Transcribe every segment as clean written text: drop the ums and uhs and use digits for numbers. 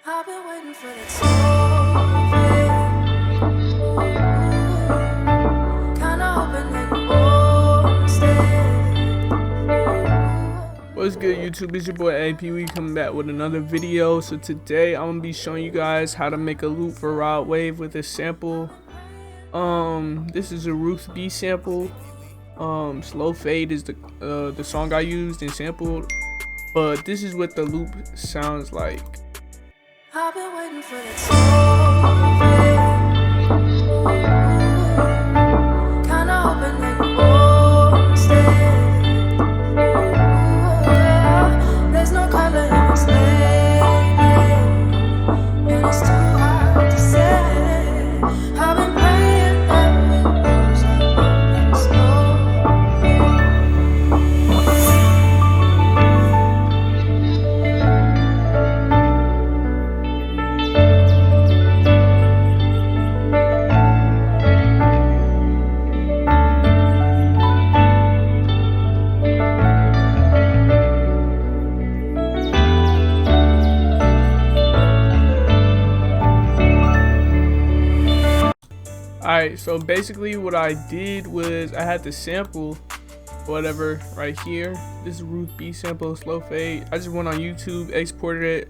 I've been waiting for that soul. Kinda hoping that you won't stay. What's good, YouTube? It's your boy AyePeewee coming back with another video. So today I'm gonna be showing you guys how to make a loop for Rod Wave with a sample. This is a Ruth B sample. Slow Fade is the song I used and sampled, but this is what the loop sounds like. I've been waiting for that soul. Kinda hoping that you won't stay. There's no color in this lane, and it's too hard to say. I've been praying that we lose our slow. Alright, so basically what I did was I had the sample, whatever, right here. This is Ruth B sample, Slow Fade. I just went on YouTube, exported it.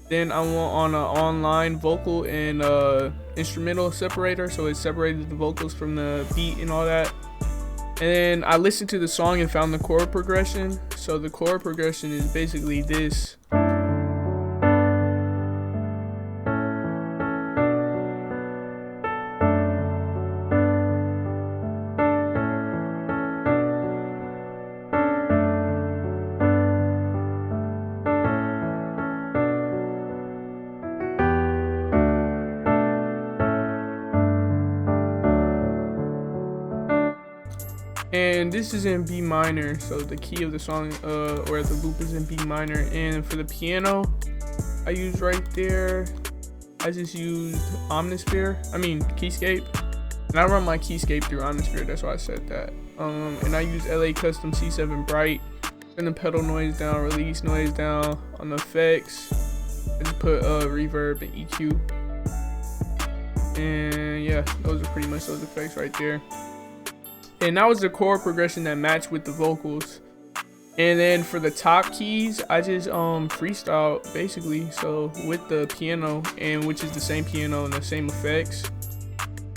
Then I went on an online vocal and instrumental separator, so it separated the vocals from the beat and all that. And then I listened to the song and found the chord progression. So the chord progression is basically this. And this is in B minor, so the key of the song or the loop is in B minor. And for the piano, I use right there, I just used Keyscape, and I run my Keyscape through Omnisphere, that's why I said that. And I use LA Custom C7 Bright. Turn the pedal noise down, release noise down. On the effects, I just put reverb and EQ, and yeah, those are pretty much those effects right there. And that was the chord progression that matched with the vocals. And then for the top keys, I just freestyle basically. So with the piano, and which is the same piano and the same effects,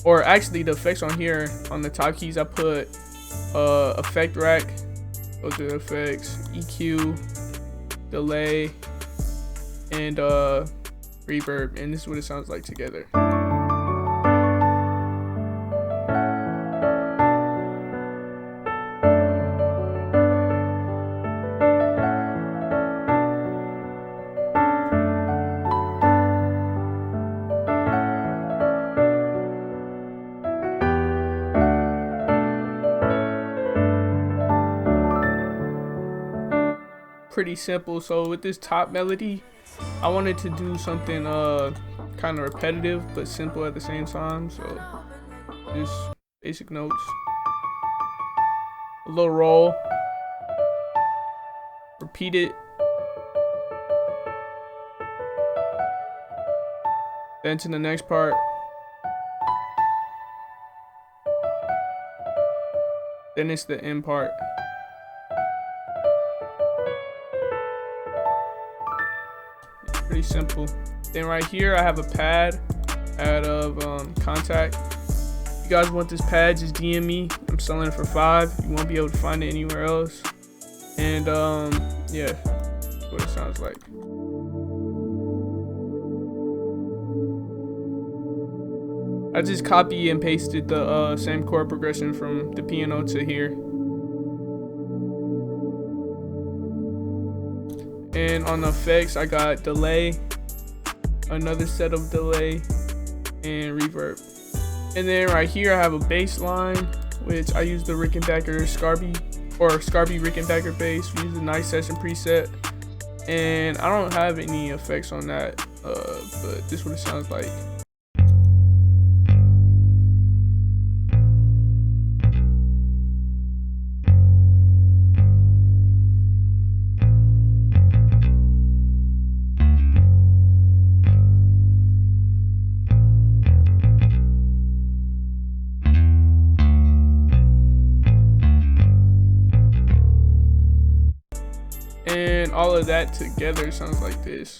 or actually the effects on here on the top keys, I put effect rack. Those are the effects: EQ, delay, and reverb. And this is what it sounds like together. Pretty simple. So with this top melody, I wanted to do something kind of repetitive but simple at the same time. So just basic notes, a little roll, repeat it, then to the next part, then it's the end part. Pretty simple. Then right here I have a pad out of contact. If you guys want this pad, just DM me. I'm selling it for $5. You won't be able to find it anywhere else. And yeah, that's what it sounds like. I just copy and pasted the same chord progression from the piano to here. And on the effects, I got delay, another set of delay, and reverb. And then right here, I have a bass line, which I use the Rickenbacker Scarby Rickenbacker bass. We use the nice session preset. And I don't have any effects on that, but this is what it sounds like. all of that together sounds like this.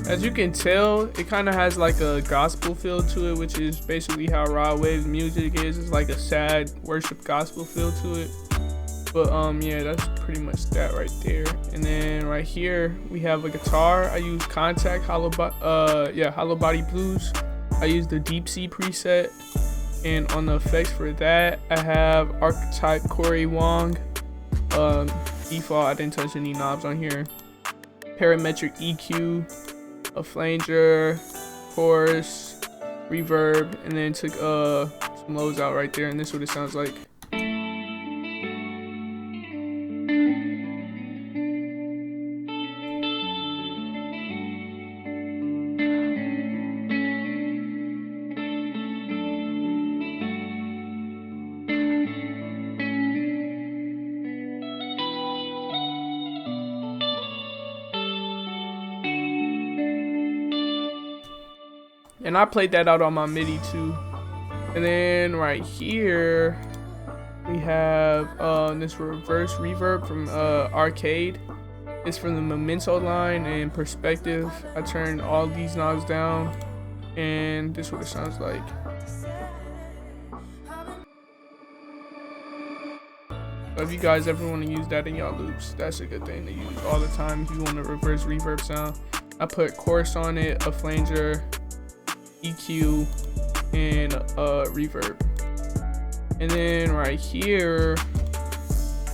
As you can tell, it kind of has like a gospel feel to it, which is basically how Raw Wave's music is. It's like a sad worship gospel feel to it. But yeah, that's pretty much that right there. And then right here we have a guitar. I use Contact Hollow Body Blues. I use the Deep C preset. And on the effects for that, I have Archetype Corey Wong. Default, I didn't touch any knobs on here. Parametric EQ, a flanger, chorus, reverb, and then took some lows out right there, and this is what it sounds like. And I played that out on my MIDI too. And then right here we have this reverse reverb from Arcade. It's from the Memento line, and Perspective. I turned all these knobs down, and this is what it sounds like. So if you guys ever want to use that in y'all loops, that's a good thing to use all the time if you want a reverse reverb sound. I put chorus on it, a flanger, EQ, and reverb. And then right here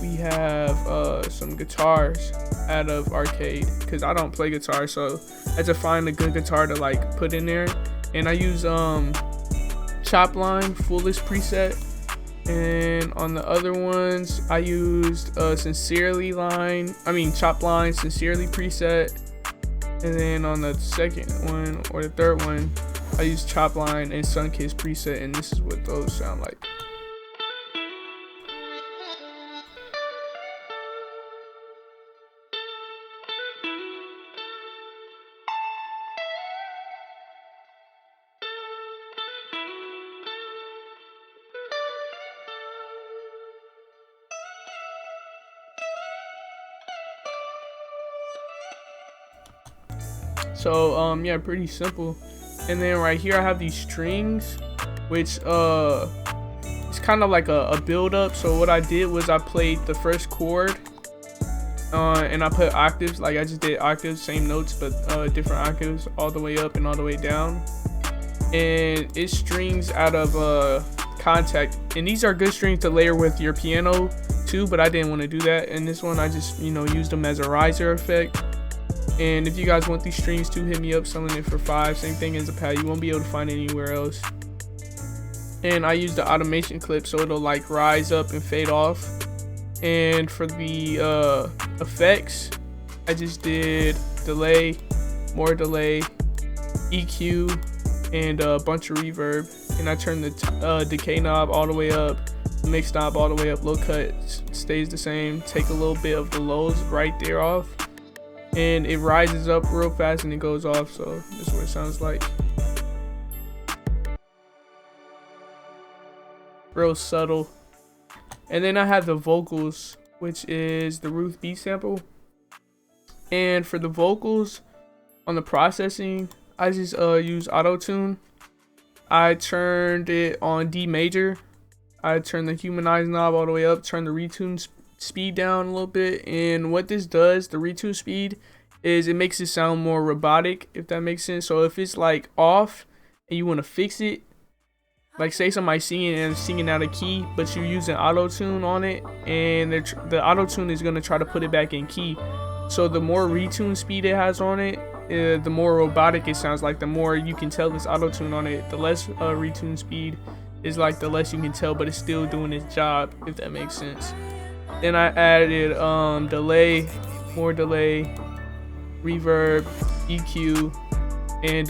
we have some guitars out of Arcade, because I don't play guitar, so I had to find a good guitar to like put in there. And I use Chop Line Fullest preset, and on the other ones I used Chop Line Sincerely preset. And then on the second one or the third one, I use Chop Line and Sunkiss preset, and this is what those sound like. So yeah, pretty simple. And then right here I have these strings, which it's kind of like a build up. So what I did was I played the first chord and I put octaves, like I just did octaves, same notes but different octaves, all the way up and all the way down. And it's strings out of Contact, and these are good strings to layer with your piano too, but I didn't want to do that. And this one I just used them as a riser effect. And if you guys want these strings too, hit me up, selling it for $5. Same thing as a pad, you won't be able to find it anywhere else. And I use the automation clip, so it'll like rise up and fade off. And for the effects, I just did delay, more delay, EQ, and a bunch of reverb. And I turned the decay knob all the way up, the mix knob all the way up, low cut stays the same. Take a little bit of the lows right there off, and it rises up real fast and it goes off. So this is what it sounds like. Real subtle. And then I have the vocals, which is the Ruth B sample. And for the vocals on the processing, I just use auto-tune. I turned it on D major. I turned the humanize knob all the way up, turned the retune speed down a little bit. And what this does, the retune speed, is it makes it sound more robotic, if that makes sense. So if it's like off and you want to fix it, like say somebody's singing and singing out of key, but you're using auto-tune on it, and the auto-tune is going to try to put it back in key. So the more retune speed it has on it, the more robotic it sounds like. The more you can tell it's auto-tune on it. The less retune speed is like the less you can tell, but it's still doing its job, if that makes sense. Then I added delay, more delay, reverb, EQ, and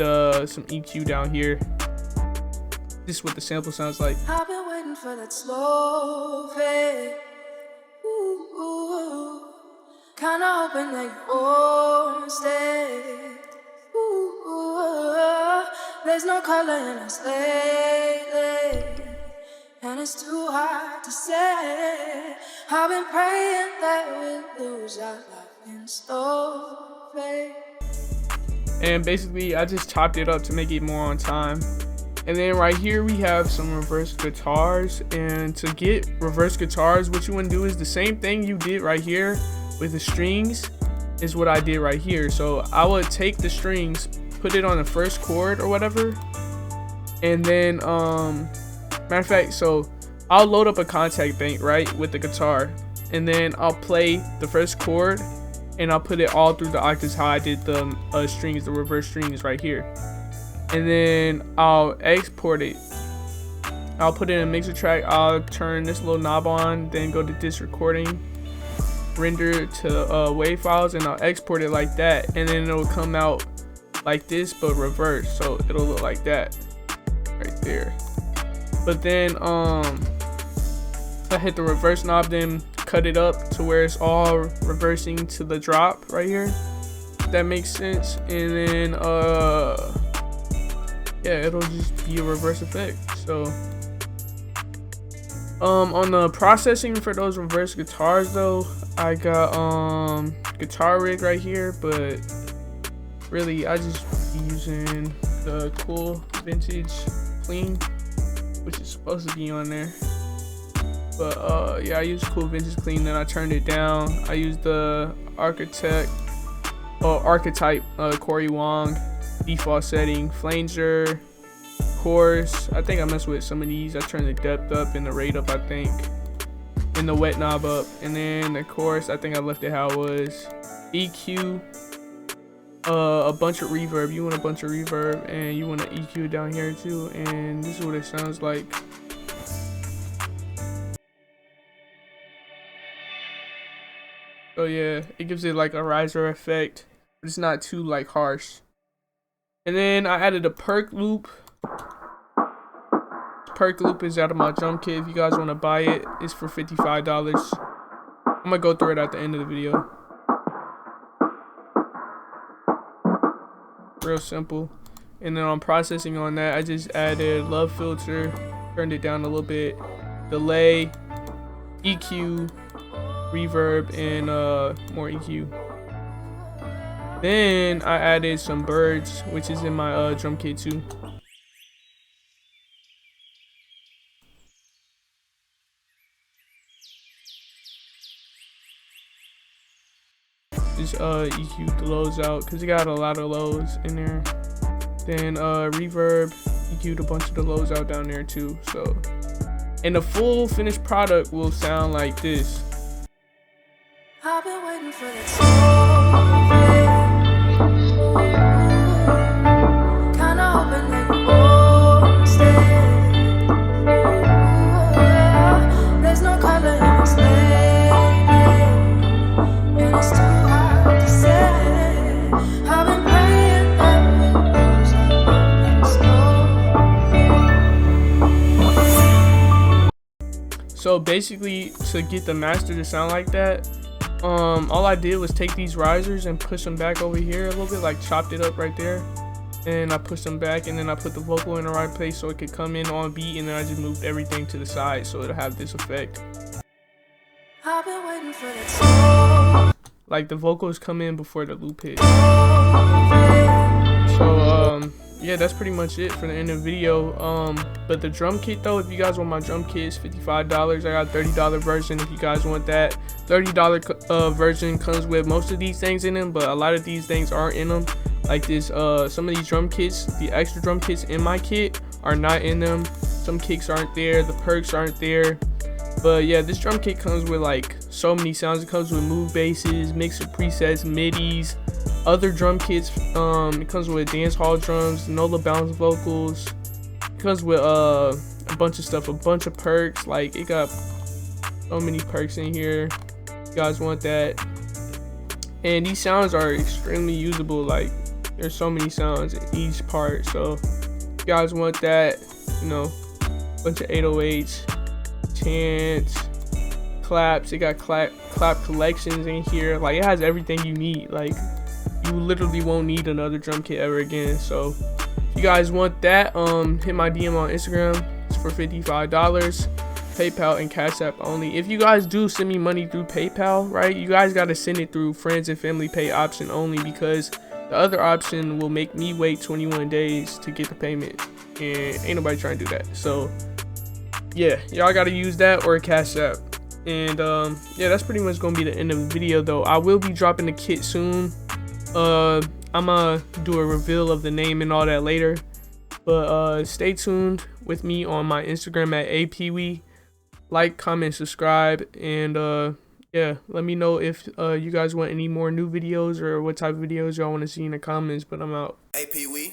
some EQ down here. This is what the sample sounds like. I've been waiting for that slow fade. Ooh, ooh. Kinda hoping that you won't stay. Ooh, ooh. There's no color in us lately, and it's too hard to say. I've been praying that we lose our life in slow fade. And basically I just chopped it up to make it more on time. And then right here we have some reverse guitars, and to get reverse guitars, what you want to do is the same thing you did right here with the strings is what I did right here. So I would take the strings, put it on the first chord or whatever, and then matter of fact, so I'll load up a contact bank right with the guitar, and then I'll play the first chord and I'll put it all through the octaves how I did the strings, the reverse strings right here. And then I'll export it. I'll put it in a mixer track. I'll turn this little knob on, then go to disc recording, render to wave files, and I'll export it like that. And then it'll come out like this but reverse, so it'll look like that right there. But then I hit the reverse knob, then cut it up to where it's all reversing to the drop right here, if that makes sense. And then yeah, it'll just be a reverse effect. So on the processing for those reverse guitars though, I got guitar rig right here, but really I just be using the cool vintage clean, which is supposed to be on there. But yeah, I used cool vintage clean, then I turned it down. I used the archetype Corey Wong default setting, flanger, chorus. I think I messed with some of these. I turned the depth up and the rate up, I think, and the wet knob up. And then the chorus, I think I left it how it was. EQ, a bunch of reverb. You want a bunch of reverb, and you want an EQ down here too. And this is what it sounds like. So yeah, it gives it like a riser effect, but it's not too like harsh. And then I added a perk loop. Perk loop is out of my drum kit. If you guys want to buy it, it's for $55. I'm gonna go through it at the end of the video. Real simple. And then on processing on that, I just added love filter, turned it down a little bit, delay, EQ, reverb, and more EQ. Then I added some birds, which is in my drum kit too. Just EQ the lows out because it got a lot of lows in there. Then reverb, EQ'd a bunch of the lows out down there too. So, and the full finished product will sound like this. I've been waiting for that slow fade. Kinda hoping that you won't stay. There's no color in this lately, and it's too hard to say. I've been praying that we lose our slow fade. So basically, to get the master to sound like that, all I did was take these risers and push them back over here a little bit, like chopped it up right there, and I pushed them back, and then I put the vocal in the right place so it could come in on beat, and then I just moved everything to the side so it'll have this effect. I've been waiting for that slow. Like the vocals come in before the loop hits. So yeah, that's pretty much it for the end of the video. But the drum kit though, if you guys want my drum kit, it's $55. I got a $30 version if you guys want that. $30 version comes with most of these things in them, but a lot of these things aren't in them. Like this, some of these drum kits, the extra drum kits in my kit are not in them. Some kicks aren't there, the perks aren't there. But yeah, this drum kit comes with like so many sounds. It comes with move basses, mixer presets, midis, other drum kits. It comes with dance hall drums, NOLA bounce vocals. It comes with a bunch of stuff, a bunch of perks. Like it got so many perks in here. You guys want that? And these sounds are extremely usable. Like there's so many sounds in each part. So if you guys want that, you know, bunch of 808s, chants, claps. It got clap collections in here. Like, it has everything you need. Like, you literally won't need another drum kit ever again. So if you guys want that, hit my DM on Instagram. It's for $55. PayPal and Cash App only. If you guys do send me money through PayPal, right, you guys got to send it through friends and family pay option only, because the other option will make me wait 21 days to get the payment, and ain't nobody trying to do that. So yeah, y'all got to use that or Cash App. And yeah, that's pretty much gonna be the end of the video, though. I will be dropping the kit soon. I'm gonna do a reveal of the name and all that later, but stay tuned with me on my Instagram at AyePeewee. Like, comment, subscribe, and yeah, let me know if you guys want any more new videos or what type of videos y'all want to see in the comments. But I'm out. AyePeewee.